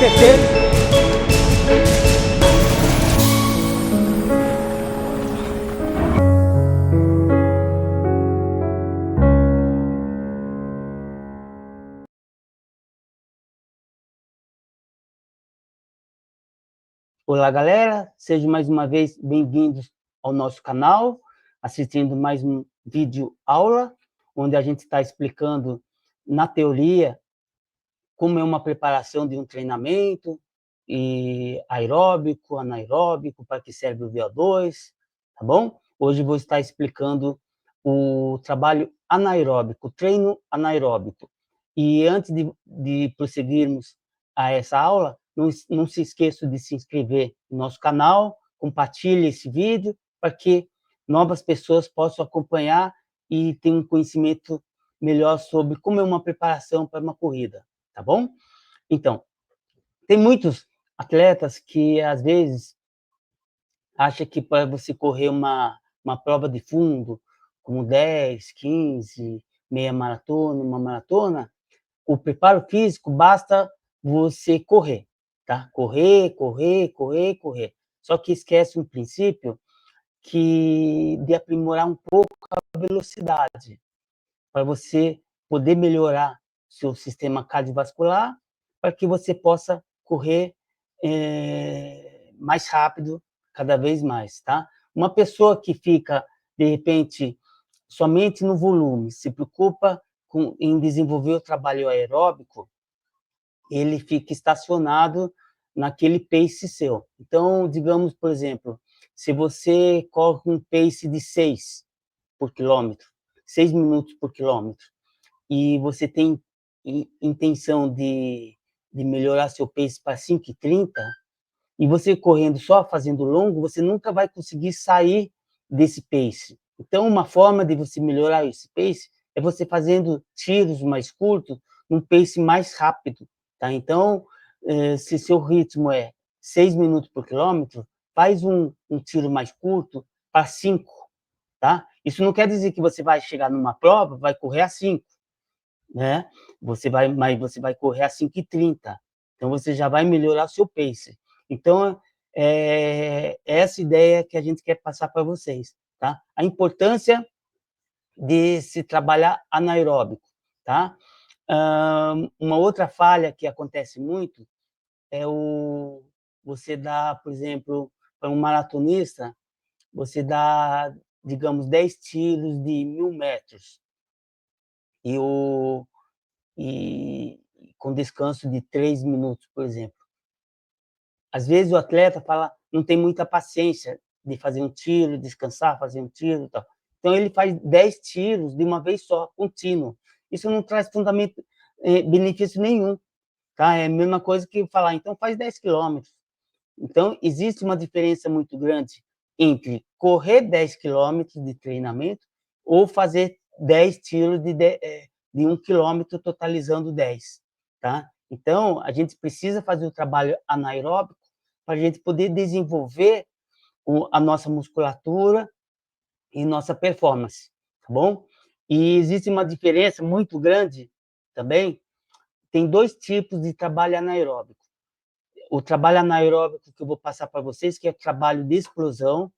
esquecendo. Olá, galera, sejam mais uma vez bem-vindos ao nosso canal, assistindo mais um vídeo aula, onde a gente está explicando na teoria como é uma preparação de um treinamento e aeróbico, anaeróbico, para que serve o VO2, tá bom? Hoje vou estar explicando o trabalho anaeróbico, o treino anaeróbico. E antes de prosseguirmos a essa aula, não se esqueça de se inscrever no nosso canal, compartilhe esse vídeo para que novas pessoas possam acompanhar e ter um conhecimento melhor sobre como é uma preparação para uma corrida, tá bom? Então, tem muitos atletas que, às vezes, acham que para você correr uma prova de fundo, como 10, 15, meia maratona, uma maratona, o preparo físico basta você correr, tá? Correr, correr, correr, correr. Só que esquece um princípio de aprimorar um pouco a velocidade, para você poder melhorar seu sistema cardiovascular, para que você possa correr mais rápido, cada vez mais, tá? Uma pessoa que fica, de repente, somente no volume, se preocupa em desenvolver o trabalho aeróbico, ele fica estacionado naquele pace seu. Então, digamos, por exemplo, se você corre um pace de 6 por quilômetro, 6 minutos por quilômetro, e você tem intenção de melhorar seu pace para 5,30, e você correndo só fazendo longo, você nunca vai conseguir sair desse pace. Então, uma forma de você melhorar esse pace é você fazendo tiros mais curtos, num pace mais rápido, tá? Então, se seu ritmo é 6 minutos por quilômetro, faz um tiro mais curto para 5, tá? Isso não quer dizer que você vai chegar numa prova, vai correr a 5, né? Mas você vai correr a 5,30. Então, você já vai melhorar o seu pace. Então, é essa ideia que a gente quer passar para vocês, tá? A importância de se trabalhar anaeróbico, tá? Uma outra falha que acontece muito é você dá, por exemplo, para um maratonista, você dá, digamos, 10 tiros de 1.000 metros e, e com descanso de 3 minutos, por exemplo. Às vezes o atleta não tem muita paciência de fazer um tiro, descansar, fazer um tiro e tal. Então ele faz 10 tiros de uma vez só, contínuo. Isso não traz benefício nenhum, tá? É a mesma coisa que falar, então faz 10 quilômetros. Então existe uma diferença muito grande entre correr 10 quilômetros de treinamento ou fazer 10 tiros de 1 quilômetro, totalizando 10, tá? Então, a gente precisa fazer o trabalho anaeróbico para a gente poder desenvolver a nossa musculatura e nossa performance, tá bom? E existe uma diferença muito grande também, tem 2 tipos de trabalho anaeróbico. O trabalho anaeróbico que eu vou passar para vocês, que é o trabalho de explosão,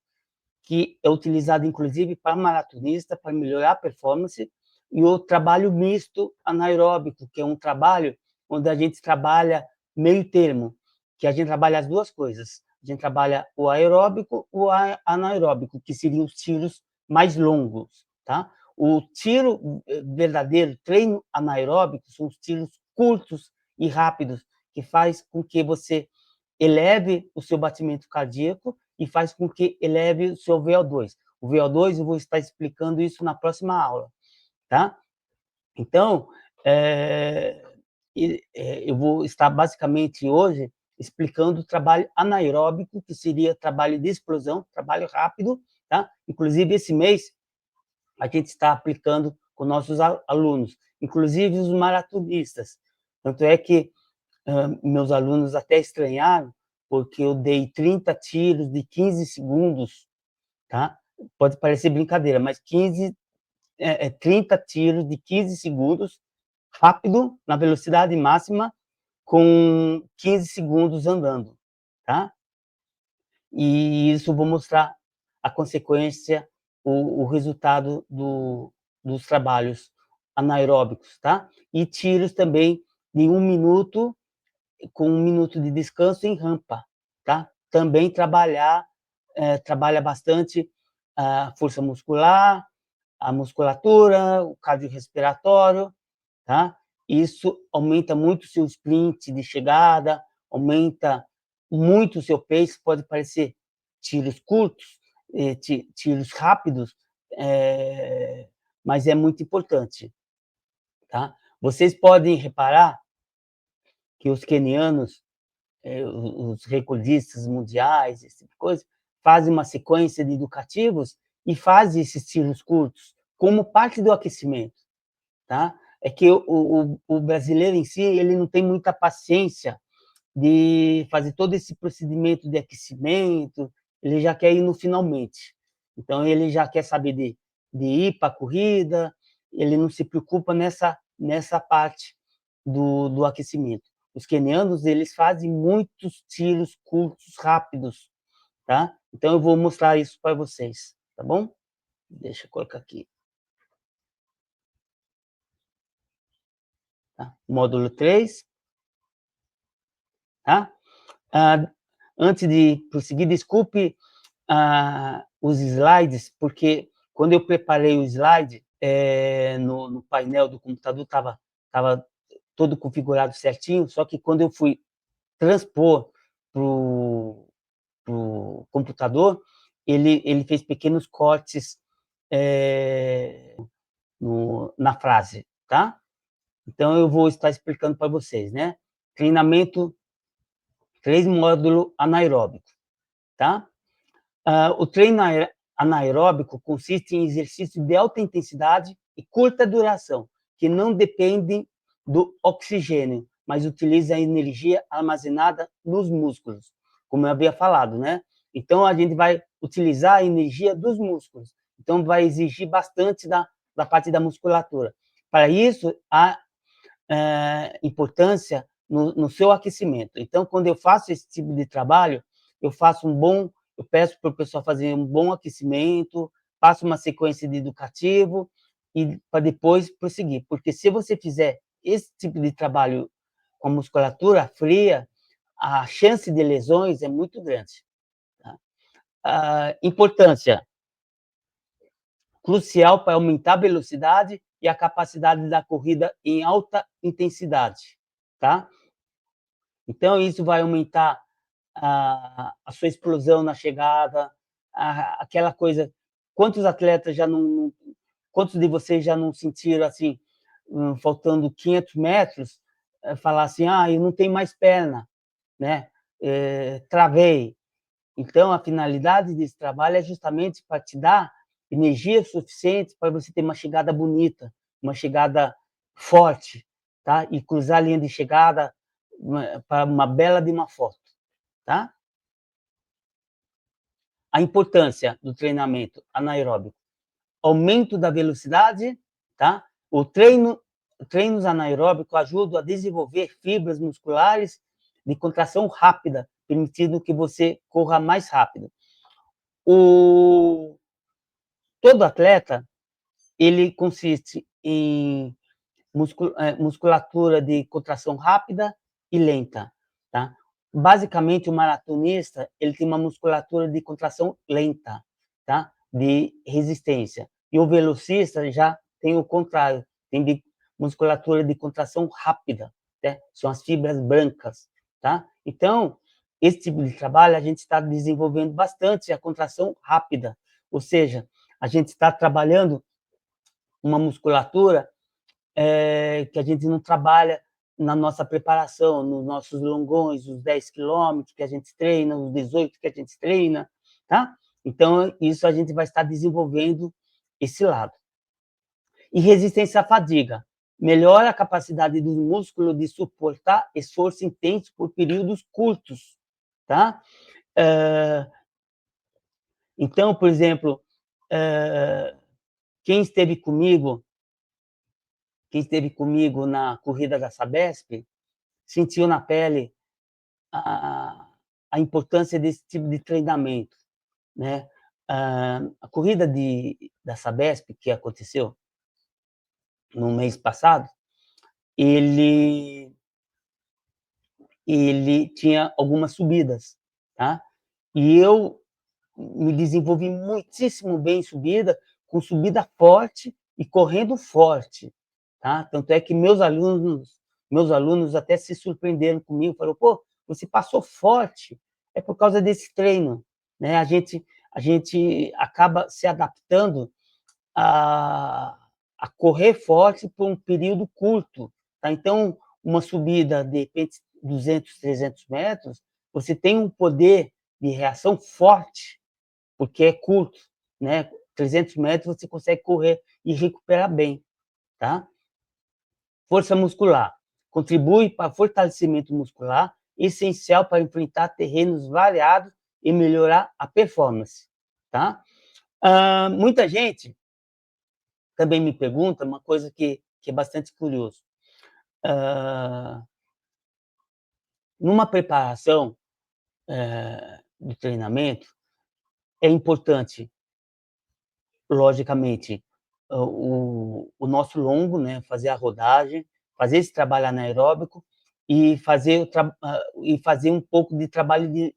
que é utilizado inclusive para maratonista, para melhorar a performance, e o trabalho misto anaeróbico, que é um trabalho onde a gente trabalha meio termo, que a gente trabalha as duas coisas. A gente trabalha o aeróbico e o anaeróbico, que seriam os tiros mais longos, tá? O tiro verdadeiro, treino anaeróbico, são os tiros curtos e rápidos, que faz com que você eleve o seu batimento cardíaco e faz com que eleve o seu VO2. O VO2 eu vou estar explicando isso na próxima aula, tá? Então, eu vou estar basicamente hoje explicando o trabalho anaeróbico, que seria trabalho de explosão, trabalho rápido, tá? Inclusive, esse mês, a gente está aplicando com nossos alunos, inclusive os maratonistas. Tanto é que meus alunos até estranharam, porque eu dei 30 tiros de 15 segundos, tá? Pode parecer brincadeira, mas 30 tiros de 15 segundos, rápido, na velocidade máxima, com 15 segundos andando, tá? E isso eu vou mostrar a consequência, o resultado dos trabalhos anaeróbicos, tá? E tiros também de 1 minuto, com 1 minuto de descanso em rampa, tá? Também trabalha bastante a força muscular, a musculatura, o cardiorrespiratório, tá? Isso aumenta muito o seu sprint de chegada, aumenta muito o seu pace, pode parecer tiros curtos, tiros rápidos, mas é muito importante, tá? Vocês podem reparar que os quenianos, os recordistas mundiais, esse tipo de coisa, fazem uma sequência de educativos e fazem esses tiros curtos como parte do aquecimento, tá? É que o brasileiro em si, ele não tem muita paciência de fazer todo esse procedimento de aquecimento, ele já quer ir no finalmente. Então, ele já quer saber de ir para a corrida, ele não se preocupa nessa parte do aquecimento. Os quenianos, eles fazem muitos tiros curtos, rápidos, tá? Então, eu vou mostrar isso para vocês, tá bom? Deixa eu colocar aqui. Tá? Módulo 3, tá? Antes de prosseguir, desculpe os slides, porque quando eu preparei o slide, no painel do computador estava todo configurado certinho, só que quando eu fui transpor para o computador, ele fez pequenos cortes na frase, tá? Então, eu vou estar explicando para vocês, né? Treinamento 3, módulo anaeróbico, tá? O treino anaeróbico consiste em exercícios de alta intensidade e curta duração, que não dependem do oxigênio, mas utiliza a energia armazenada nos músculos, como eu havia falado, né? Então, a gente vai utilizar a energia dos músculos. Então, vai exigir bastante da parte da musculatura. Para isso, há importância no seu aquecimento. Então, quando eu faço esse tipo de trabalho, eu peço para o pessoal fazer um bom aquecimento, faço uma sequência de educativo e para depois prosseguir. Porque se você fizer esse tipo de trabalho com a musculatura fria, a chance de lesões é muito grande. Tá? Importância crucial para aumentar a velocidade e a capacidade da corrida em alta intensidade, tá? Então, isso vai aumentar a sua explosão na chegada, aquela coisa. Quantos atletas já não. Quantos de vocês já não sentiram assim, faltando 500 metros, falar assim: ah, eu não tenho mais perna, né? Travei. Então, a finalidade desse trabalho é justamente para te dar energia suficiente para você ter uma chegada bonita, uma chegada forte, tá? E cruzar a linha de chegada para uma bela de uma foto, tá? A importância do treinamento anaeróbico: aumento da velocidade, tá? Treinos anaeróbicos ajudam a desenvolver fibras musculares de contração rápida, permitindo que você corra mais rápido. Todo atleta, ele consiste em musculatura de contração rápida e lenta, tá? Basicamente, o maratonista, ele tem uma musculatura de contração lenta, tá? De resistência. E o velocista já tem o contrário, tem musculatura de contração rápida, né? São as fibras brancas, tá? Então, esse tipo de trabalho, a gente está desenvolvendo bastante a contração rápida, ou seja, a gente está trabalhando uma musculatura que a gente não trabalha na nossa preparação, nos nossos longões, os 10 quilômetros que a gente treina, os 18 que a gente treina, tá? Então, isso a gente vai estar desenvolvendo esse lado. E resistência à fadiga: melhora a capacidade do músculo de suportar esforço intenso por períodos curtos, tá? Então, por exemplo, quem esteve comigo na corrida da Sabesp, sentiu na pele a importância desse tipo de treinamento, né? A corrida da Sabesp, que aconteceu no mês passado, ele tinha algumas subidas, tá? E eu me desenvolvi muitíssimo bem em subida, com subida forte e correndo forte, tá? Tanto é que meus alunos até se surpreenderam comigo, falaram: "Pô, você passou forte, é por causa desse treino", né? A gente acaba se adaptando a correr forte por um período curto, tá? Então, uma subida, de repente, 200, 300 metros, você tem um poder de reação forte, porque é curto, né? 300 metros você consegue correr e recuperar bem, tá? Força muscular. Contribui para fortalecimento muscular, essencial para enfrentar terrenos variados e melhorar a performance, tá? Muita gente também me pergunta uma coisa que é bastante curioso. Numa preparação de treinamento, é importante, logicamente, o nosso longo, né, fazer a rodagem, fazer esse trabalho anaeróbico e fazer um pouco de trabalho de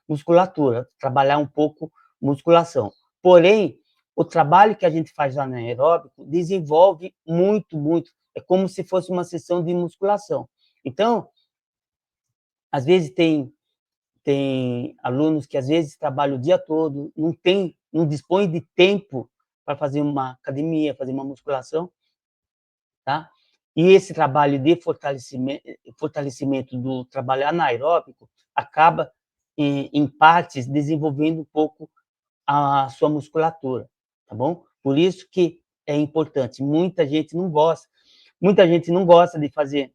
musculatura, trabalhar um pouco musculação. Porém, o trabalho que a gente faz anaeróbico desenvolve muito, muito, é como se fosse uma sessão de musculação. Então, às vezes tem alunos que às vezes trabalham o dia todo, não dispõe de tempo para fazer uma academia, fazer uma musculação, tá? E esse trabalho de fortalecimento do trabalho anaeróbico acaba, em partes, desenvolvendo um pouco a sua musculatura, tá bom? Por isso que é importante. Muita gente não gosta de fazer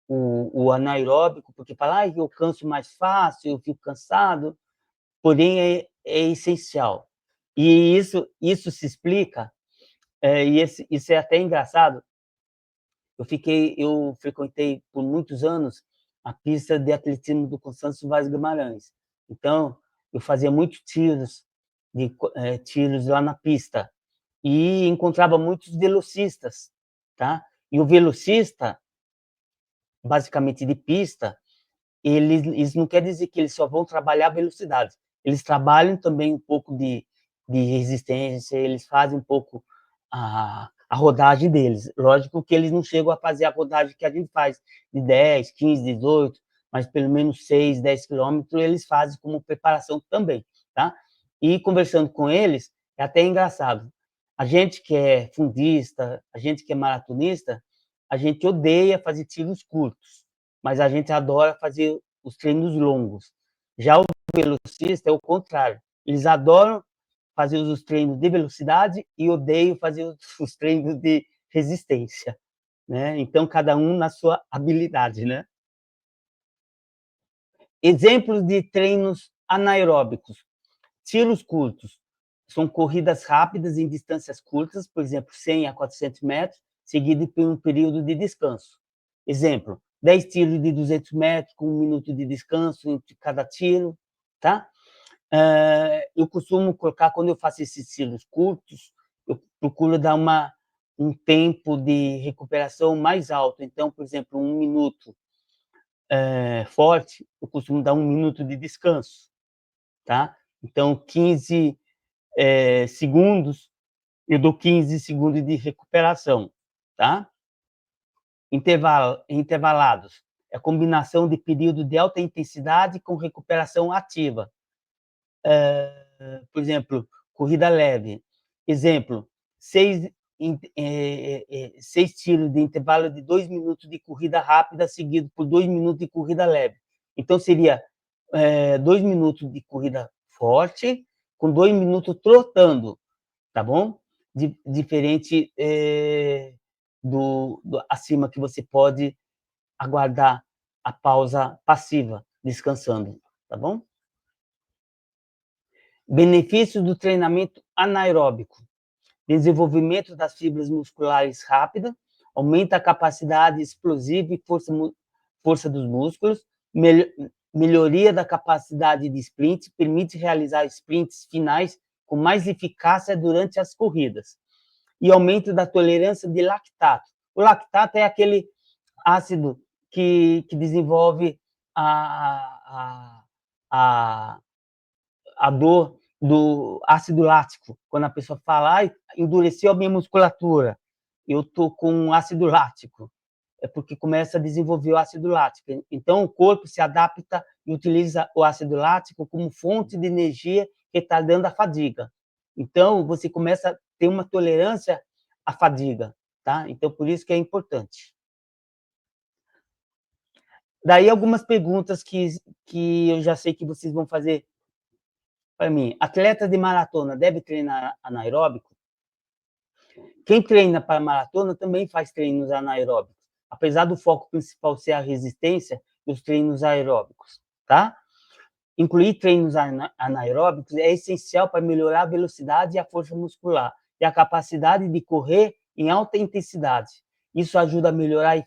o anaeróbico, porque fala: "Ai, eu canso mais fácil, eu fico cansado", porém é essencial. E isso se explica, isso é até engraçado. Eu frequentei por muitos anos a pista de atletismo do Constâncio Vaz Guimarães. Então, eu fazia muitos tiros lá na pista e encontrava muitos velocistas, tá? E o velocista, basicamente de pista, eles não quer dizer que eles só vão trabalhar velocidade, eles trabalham também um pouco de resistência, eles fazem um pouco a rodagem deles. Lógico que eles não chegam a fazer a rodagem que a gente faz, de 10, 15, 18, mas pelo menos 6, 10 quilômetros eles fazem como preparação também, tá? E conversando com eles, é até engraçado. A gente que é fundista, a gente que é maratonista, a gente odeia fazer tiros curtos, mas a gente adora fazer os treinos longos. Já o velocista é o contrário, eles adoram fazer os treinos de velocidade e odeiam fazer os treinos de resistência, né? Então, cada um na sua habilidade, né? Exemplos de treinos anaeróbicos: tiros curtos, são corridas rápidas em distâncias curtas, por exemplo, 100 a 400 metros, seguido por um período de descanso. Exemplo: 10 tiros de 200 metros, com 1 minuto de descanso entre cada tiro, tá? Eu costumo colocar, quando eu faço esses tiros curtos, eu procuro dar um tempo de recuperação mais alto. Então, por exemplo, 1 minuto forte, eu costumo dar 1 minuto de descanso, tá? Então, 15 segundos, eu dou 15 segundos de recuperação, tá? Intervalados, é a combinação de período de alta intensidade com recuperação ativa. Por exemplo, corrida leve. Exemplo: 6 tiros de intervalo de 2 minutos de corrida rápida, seguido por 2 minutos de corrida leve. Então, seria 2 minutos de corrida forte, com 2 minutos trotando, tá bom? Diferente do acima, que você pode aguardar a pausa passiva, descansando, tá bom? Benefícios do treinamento anaeróbico: desenvolvimento das fibras musculares rápida, aumenta a capacidade explosiva e força dos músculos, melhoria da capacidade de sprint, permite realizar sprints finais com mais eficácia durante as corridas, e aumento da tolerância de lactato. O lactato é aquele ácido que desenvolve a dor do ácido lático, quando a pessoa fala, ai, endureceu a minha musculatura, eu estou com ácido lático, é porque começa a desenvolver o ácido lático. Então, o corpo se adapta e utiliza o ácido lático como fonte de energia retardando a fadiga. Então, você começa a ter uma tolerância à fadiga, tá? Então, por isso que é importante. Daí, algumas perguntas que eu já sei que vocês vão fazer para mim. Atleta de maratona deve treinar anaeróbico? Quem treina para maratona também faz treinos anaeróbicos, apesar do foco principal ser a resistência e os treinos aeróbicos, tá? Incluir treinos anaeróbicos é essencial para melhorar a velocidade e a força muscular e a capacidade de correr em alta intensidade. Isso ajuda a melhorar a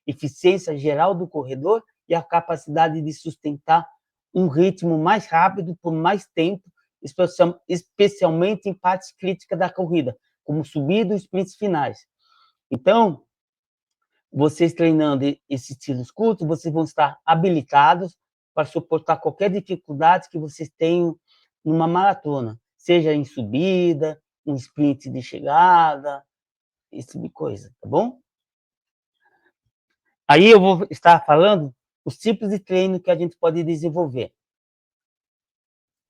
eficiência geral do corredor e a capacidade de sustentar um ritmo mais rápido por mais tempo, especialmente em partes críticas da corrida, como subida e sprints finais. Então, vocês treinando esses tiros curtos, vocês vão estar habilitados para suportar qualquer dificuldade que vocês tenham numa maratona, seja em subida, um sprint de chegada, esse tipo de coisa, tá bom? Aí eu vou estar falando os tipos de treino que a gente pode desenvolver.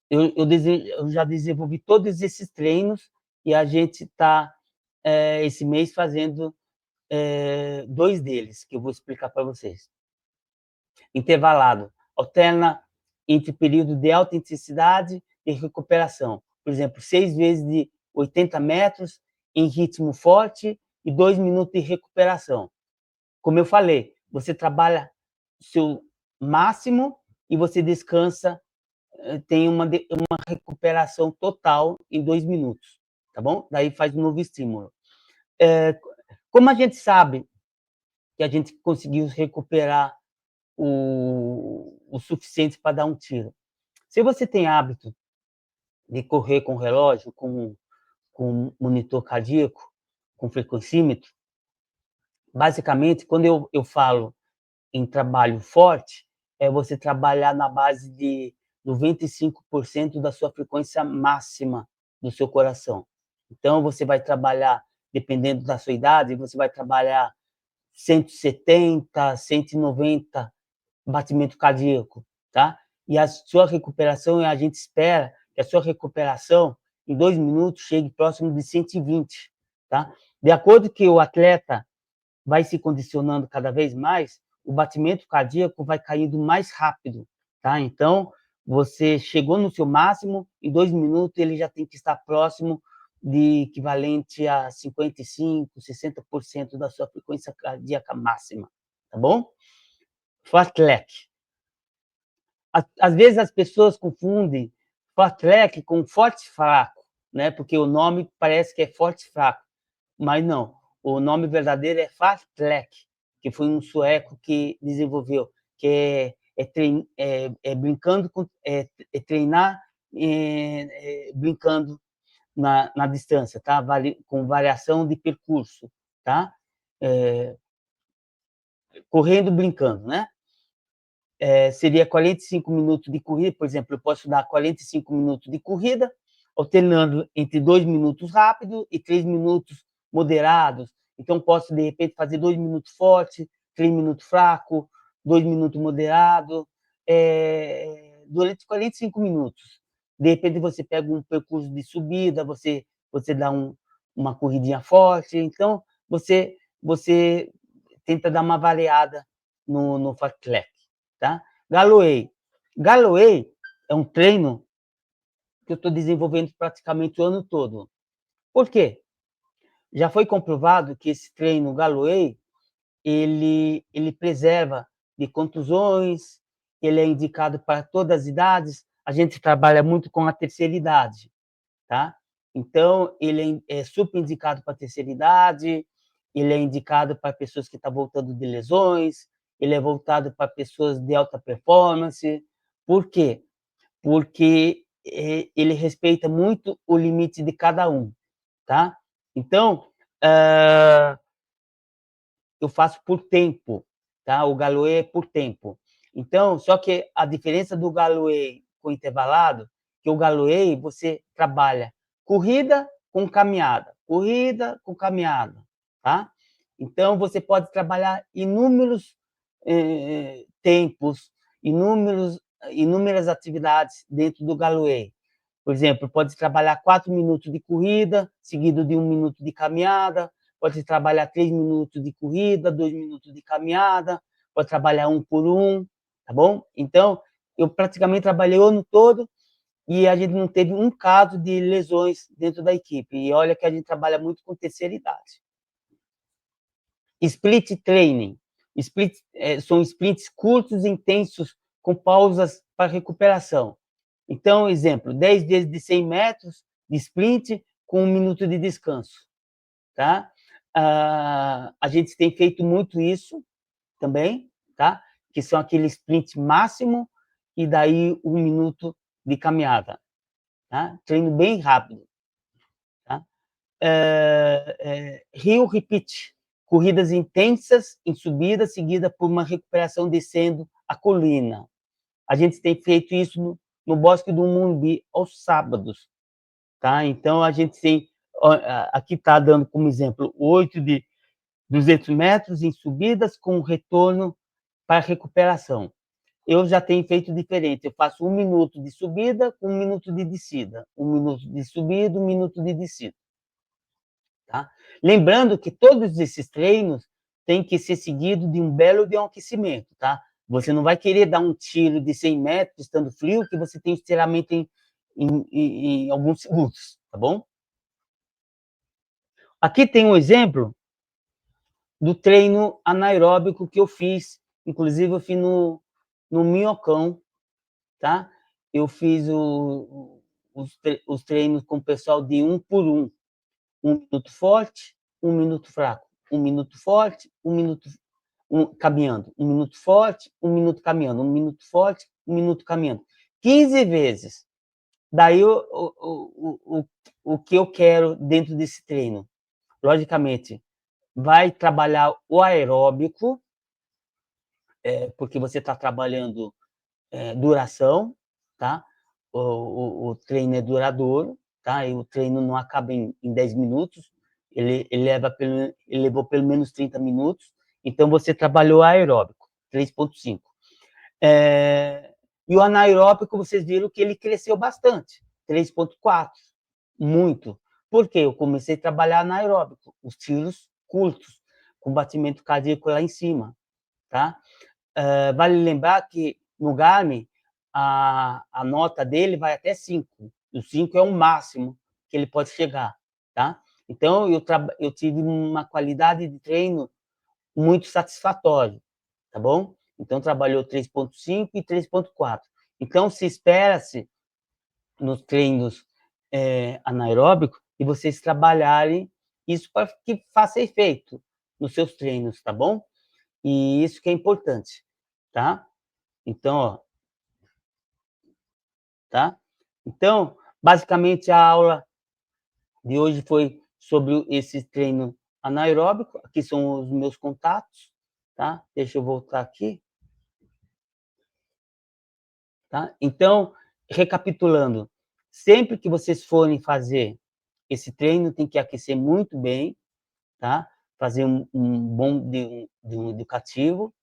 Eu já desenvolvi todos esses treinos e a gente está, esse mês, fazendo 2 deles, que eu vou explicar para vocês. Intervalado. Alterna entre período de alta intensidade e recuperação. Por exemplo, 6 vezes de 80 metros em ritmo forte e 2 minutos de recuperação. Como eu falei, você trabalha o seu máximo e você descansa, tem uma recuperação total em 2 minutos, tá bom? Daí faz um novo estímulo. Como a gente sabe que a gente conseguiu recuperar o suficiente para dar um tiro? Se você tem hábito de correr com relógio, com monitor cardíaco, com frequencímetro, basicamente, quando eu falo em trabalho forte, é você trabalhar na base de 95% da sua frequência máxima do seu coração. Então, você vai trabalhar, dependendo da sua idade, você vai trabalhar 170, 190 batimento cardíaco, tá? E a sua recuperação, a gente espera que a sua recuperação, em 2 minutos, chegue próximo de 120, tá? De acordo que o atleta vai se condicionando cada vez mais, o batimento cardíaco vai caindo mais rápido, tá? Então, você chegou no seu máximo, em 2 minutos ele já tem que estar próximo de equivalente a 55%, 60% da sua frequência cardíaca máxima, tá bom? Fartlek. Às vezes as pessoas confundem fartlek com forte fraco, né? Porque o nome parece que é forte fraco, mas não. O nome verdadeiro é fartlek, que foi um sueco que desenvolveu, que brincando com, treinar brincando na distância, tá? Com variação de percurso, tá? Correndo, brincando, né? Seria 45 minutos de corrida, por exemplo, eu posso dar 45 minutos de corrida, alternando entre 2 minutos rápidos e 3 minutos moderados. Então, posso, de repente, fazer 2 minutos forte, 3 minutos fraco, 2 minutos moderado, durante 45 minutos. De repente, você pega um percurso de subida, você dá uma corridinha forte, então, você tenta dar uma variada no fartlek. Tá? Galloway. Galloway é um treino que eu estou desenvolvendo praticamente o ano todo. Por quê? Já foi comprovado que esse treino Galloway, ele preserva de contusões, ele é indicado para todas as idades, a gente trabalha muito com a terceira idade, tá? Então, ele é super indicado para a terceira idade, ele é indicado para pessoas que estão voltando de lesões, ele é voltado para pessoas de alta performance. Por quê? Porque ele respeita muito o limite de cada um, tá? Então, eu faço por tempo, tá? O Galloway é por tempo. Então, só que a diferença do Galloway com intervalado, que o Galloway você trabalha corrida com caminhada, tá? Então, você pode trabalhar inúmeros tempos, inúmeras atividades dentro do Galloway. Por exemplo, pode trabalhar 4 minutos de corrida, seguido de 1 minuto de caminhada, pode trabalhar 3 minutos de corrida, 2 minutos de caminhada, pode trabalhar 1 por 1, tá bom? Então, eu praticamente trabalhei o ano todo e a gente não teve um caso de lesões dentro da equipe. E olha que a gente trabalha muito com terceira idade. Split training. São sprints curtos e intensos com pausas para recuperação. Então, exemplo, 10 vezes de 100 metros de sprint com 1 minuto de descanso, tá? A gente tem feito muito isso também, tá? Que são aquele sprint máximo e daí 1 minuto de caminhada, tá? Treino bem rápido, tá? Hill repeat, corridas intensas em subida, seguida por uma recuperação descendo a colina. A gente tem feito isso no Bosque do Morumbi aos sábados, tá? Então a gente tem, aqui está dando como exemplo 8 de 200 metros em subidas com retorno para recuperação. Eu já tenho feito diferente, eu faço 1 minuto de subida com 1 minuto de descida, 1 minuto de subida, 1 minuto de descida, tá? Lembrando que todos esses treinos têm que ser seguidos de um belo de um aquecimento, tá? Você não vai querer dar um tiro de 100 metros estando frio, que você tem estiramento em alguns segundos, tá bom? Aqui tem um exemplo do treino anaeróbico que eu fiz, inclusive eu fiz no Minhocão, tá? Eu fiz os treinos com o pessoal de 1 por 1. 1 minuto forte, 1 minuto fraco, 1 minuto forte, 1 minuto caminhando, 1 minuto forte, 1 minuto caminhando, 1 minuto forte, 1 minuto caminhando. 15 vezes. Daí o que eu quero dentro desse treino? Logicamente, vai trabalhar o aeróbico, porque você está trabalhando duração, tá? O treino é duradouro, tá? E o treino não acaba em 10 minutos, ele levou pelo menos 30 minutos, então você trabalhou aeróbico, 3,5. E o anaeróbico, vocês viram que ele cresceu bastante, 3,4, muito. Por quê? Eu comecei a trabalhar anaeróbico, os tiros curtos, com batimento cardíaco lá em cima, tá? Vale lembrar que no Garmin, a nota dele vai até 5. O 5 é o máximo que ele pode chegar, tá? Então, eu tive uma qualidade de treino muito satisfatória, tá bom? Então, trabalhou 3,5 e 3,4. Então, se espera-se nos treinos anaeróbicos e vocês trabalharem isso para que faça efeito nos seus treinos, tá bom? E isso que é importante, tá? Então, ó, tá? Então, basicamente, a aula de hoje foi sobre esse treino anaeróbico. Aqui são os meus contatos, tá? Deixa eu voltar aqui. Tá? Então, recapitulando, sempre que vocês forem fazer esse treino, tem que aquecer muito bem, tá? Fazer um bom de um educativo,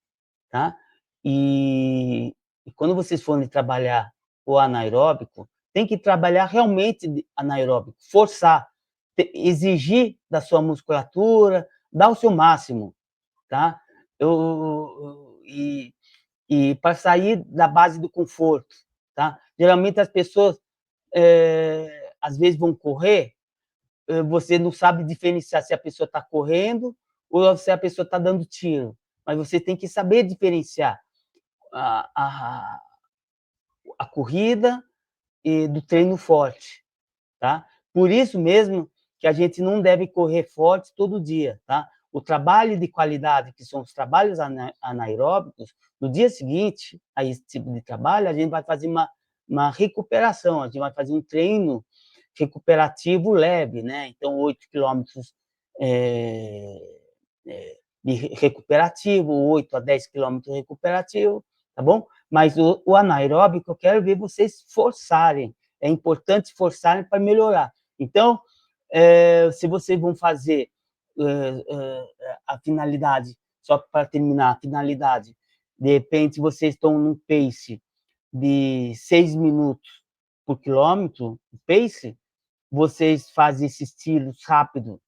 tá? E quando vocês forem trabalhar o anaeróbico, tem que trabalhar realmente anaeróbico, forçar, exigir da sua musculatura, dar o seu máximo, tá? E para sair da base do conforto, tá? Geralmente as pessoas, às vezes vão correr, você não sabe diferenciar se a pessoa está correndo ou se a pessoa está dando tiro, mas você tem que saber diferenciar a corrida e do treino forte, tá? Por isso mesmo que a gente não deve correr forte todo dia, tá? o trabalho de qualidade, que são os trabalhos anaeróbicos, no dia seguinte a esse tipo de trabalho, a gente vai fazer uma recuperação, a gente vai fazer um treino recuperativo leve, né? Então, 8 quilômetros de recuperativo, 8 a 10 quilômetros recuperativo, tá bom? Mas o anaeróbico, eu quero ver vocês forçarem, é importante forçarem para melhorar. Então, se vocês vão fazer a finalidade, só para terminar, a finalidade, de repente vocês estão num pace de 6 minutos por quilômetro, pace, vocês fazem esses tiros rápidos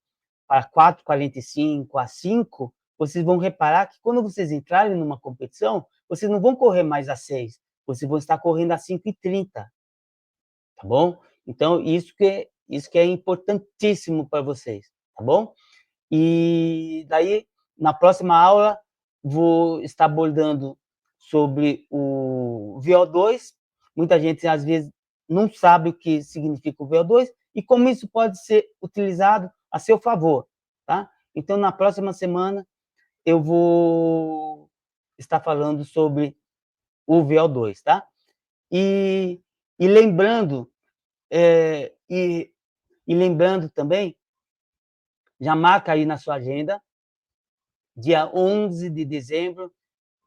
para 4,45 a 5, vocês vão reparar que quando vocês entrarem numa competição, vocês não vão correr mais a 6, vocês vão estar correndo a 5,30, tá bom? Então, isso que é importantíssimo para vocês, tá bom? E daí, na próxima aula, vou estar abordando sobre o VO2. Muita gente, às vezes, não sabe o que significa o VO2 e como isso pode ser utilizado a seu favor, tá? Então, na próxima semana, eu vou estar falando sobre o VO2, tá? E lembrando, lembrando também, já marca aí na sua agenda, dia 11 de dezembro,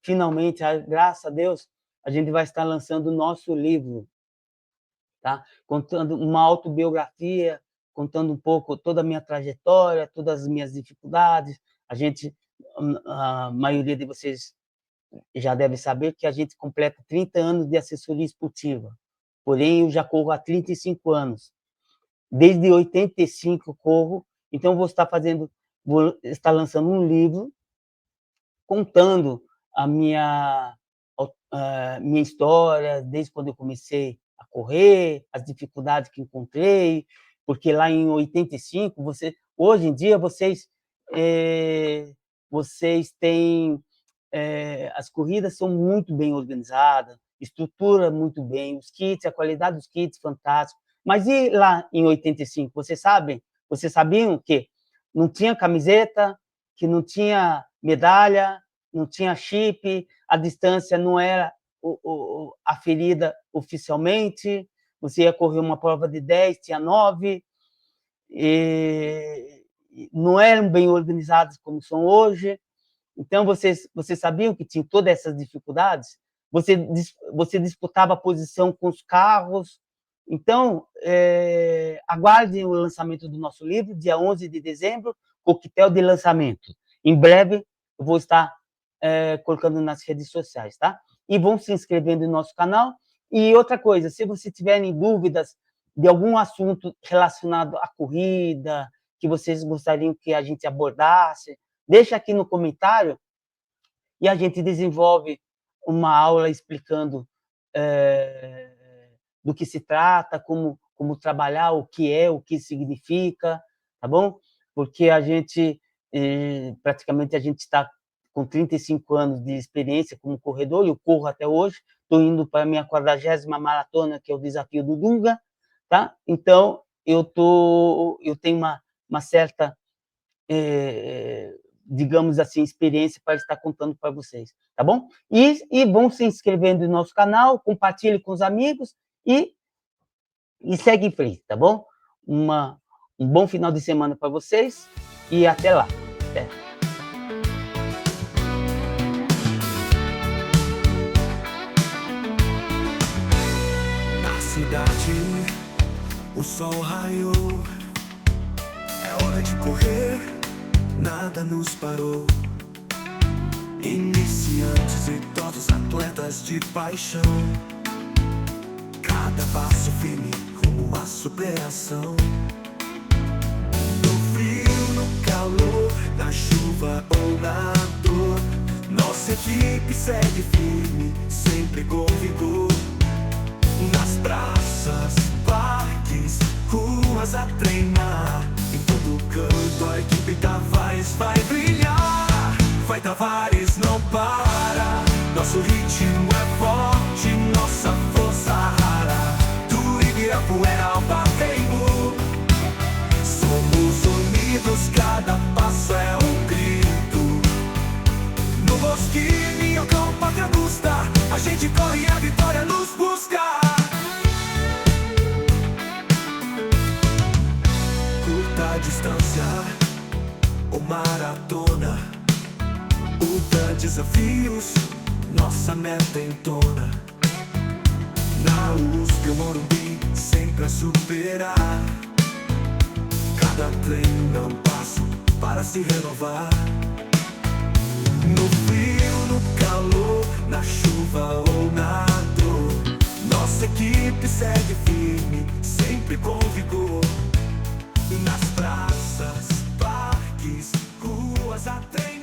finalmente, graças a Deus, a gente vai estar lançando o nosso livro, tá? Contando uma autobiografia, contando um pouco toda a minha trajetória, todas as minhas dificuldades. A maioria de vocês já deve saber que a gente completa 30 anos de assessoria esportiva, porém eu já corro há 35 anos. Desde 85 corro, então vou estar lançando um livro contando a minha história, desde quando eu comecei a correr, as dificuldades que encontrei, porque lá em 85, hoje em dia, vocês têm... as corridas são muito bem organizadas, estrutura muito bem, os kits, a qualidade dos kits, fantástico. Mas e lá em 85, vocês sabiam que não tinha camiseta, que não tinha medalha, não tinha chip, a distância não era aferida oficialmente, você ia correr uma prova de 10, tinha 9, e não eram bem organizados como são hoje. Então, vocês sabiam que tinha todas essas dificuldades? Você disputava a posição com os carros. Então, aguardem o lançamento do nosso livro, dia 11 de dezembro, coquetel de lançamento. Em breve, eu vou estar colocando nas redes sociais, tá? E vão se inscrevendo no nosso canal. E outra coisa, se vocês tiverem dúvidas de algum assunto relacionado à corrida, que vocês gostariam que a gente abordasse, deixa aqui no comentário e a gente desenvolve uma aula explicando do que se trata, como trabalhar, o que significa, tá bom? Porque a gente, praticamente, a gente está com 35 anos de experiência como corredor, eu corro até hoje, estou indo para a minha 40ª maratona, que é o desafio do Dunga, tá? Então, eu tenho uma certa, digamos assim, experiência para estar contando para vocês, tá bom? E vão se inscrevendo no nosso canal, compartilhe com os amigos e segue em frente, tá bom? Um bom final de semana para vocês e até lá. Até. Na cidade, o sol raiou, é hora de correr, nada nos parou. Iniciantes e todos atletas de paixão, cada passo firme rumo à superação. No frio, no calor, na chuva ou na dor, nossa equipe segue firme, sempre com vigor. Nas praças, parques, ruas a treinar, em todo canto a equipe Tavares vai brilhar. Vai Tavares, não para, nosso ritmo é forte, nossa força rara. Do Ibirapuera ao Pacaembu, somos unidos, cada passo é um grito. que minhocão, pátria justa, a gente corre e a vitória nos busca. Curta distância ou maratona, ultra desafios, nossa meta entona. Na USP ou Morumbi, sempre a superar. Cada treino é um passo para se renovar. No frio, no calor, na chuva ou na dor, nossa equipe segue firme, sempre com vigor. Nas praças, parques, ruas, a treinar.